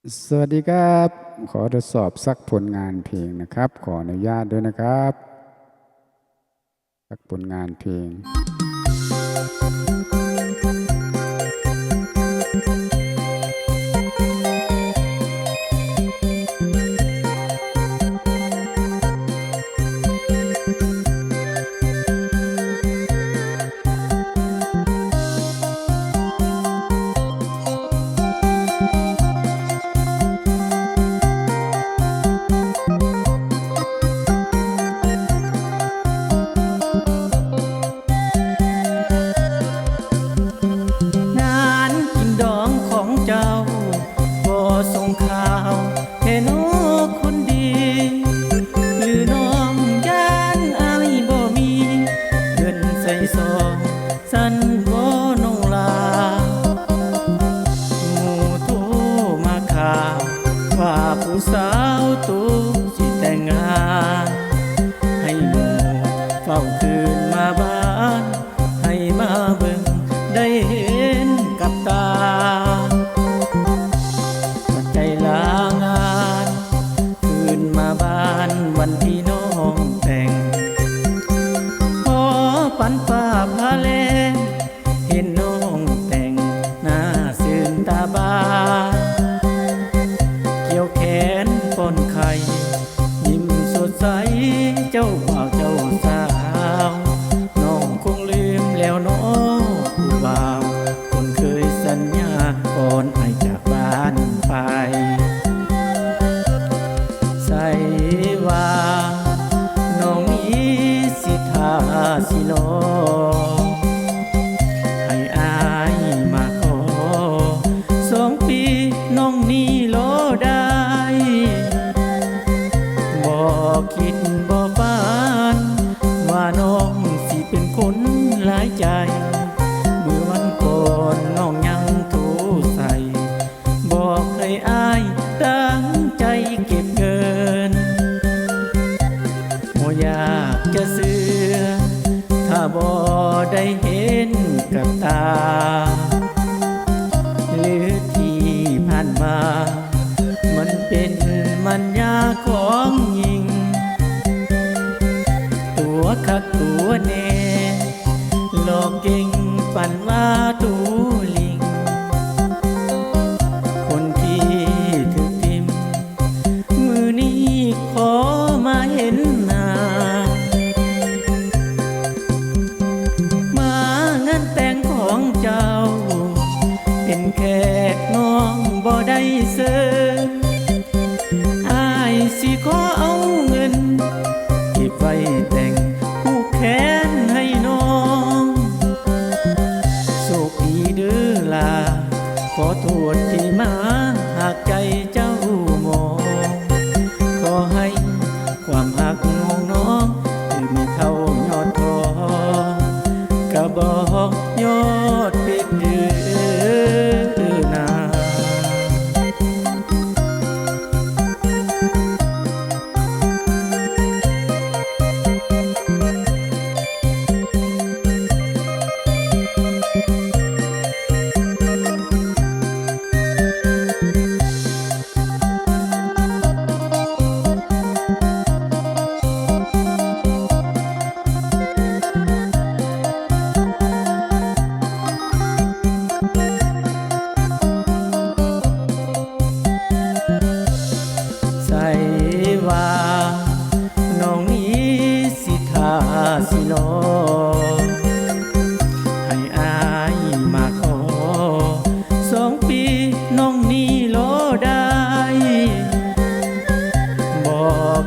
สวัสดีครับขอทดสอบสักผลงานเพลงนะครับขออนุญาตด้วยนะครับสักผลงานเพลงงานกินดองของเจ้าบ่ส่งข่าวแค่น้อคนดีหรือน้องย่านอายบ่มีเงินใส่ซองสันบ่น้องลาหมู่โทรมาข่าวว่าผู้สาวตูสิแต่งงานให้หมู่เฝ้าคืนมาบ้านให้มาเบิ่งได้เห็นกับตาปัจจัยลางานคืนมาบ้านวันที่น้องแต่งพอปันฟ้าพาแลงเห็นน้องแต่งหน้าซื่นตาบานเกี่ยวแขนป้อนไข่ยิ้มสดใสเจ้าบ่าวเจ้าสาวน้องคงลืมแล้วน้องผู้บ่าวคนเคยสัญญาก่อนให้จากบ้านไปใส่ว่าน้องนี้สิทาสิโลให้อายมาขอ2 ปีน้องนี่โลได้บ่คิดบ่ฝันว่าน้องสิเป็นคนหลายใจเมื่อวันก่อนน้องยังโทรใส่บอกให้อายตั้งใจเก็บเงินบ่อยากจะเชื่อถ้าบ่ได้เห็นกับตาหรือที่ผ่านมามันเป็นมันยาของหญิงตัวคักตัวแน่หลอกเก่งปั่นว่าตูลิงคนที่ถึกทิมมือนี้ขอมาเห็นหน้ามางานแต่งของเจ้าเป็นแขกน้องบ่ได้เสิร์ฟอายสิขอเอาเงินเก็บไว้แต่งผูกแขนให้น้องโชคดีเด้อลาขอโทษที่มาหากใจเจ้ามองขอให้ความหักของน้องที่มีเท่ายอดทองกระบอกยอดเป็ดเดือนา ใส่ว่าน้องนี้สิทาสิโลให้อายมาขอ2 ปีน้องนี่โลได้บ่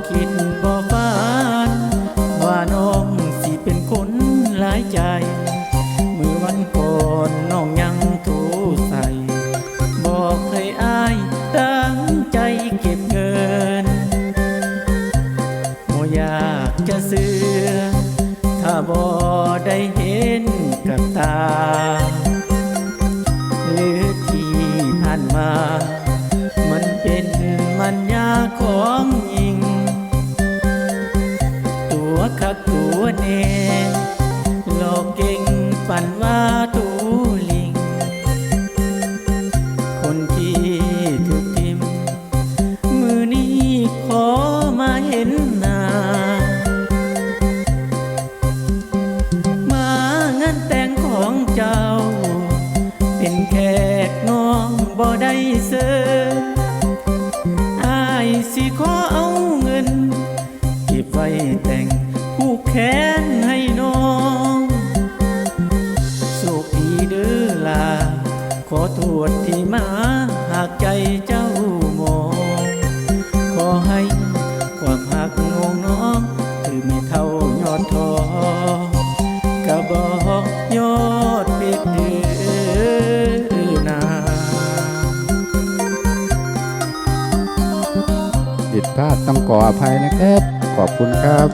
คิดบ่ฝันว่าน้องสิเป็นคนหลายใจเมื่อวันก่อนน้องยังโทรใส่บอกให้อายตั้งใจเก็บเงินบ่อยากจะเชื่อถ้าบ่ได้เห็นกับตาหรือที่ผ่านมามันเป็นมันยาของหญิงตัวคักตัวแน่หลอกเก่งปั่นว่าตูลิงคนที่ถูกทิม กน้องบ่ได้เสิร์อายสิขอเอาเงินเก็บไว้แต่งผูกแขนให้น้องโชคดีเด้อลาขอโทษที่มาหากใจเจ้ามองขอให้ความหักงงน้องคือไม่เท่ายอดทองกระบอกยอดเพชรเดือนนา ผิดพลาดต้องขออภัยนะครับ ขอบคุณครับ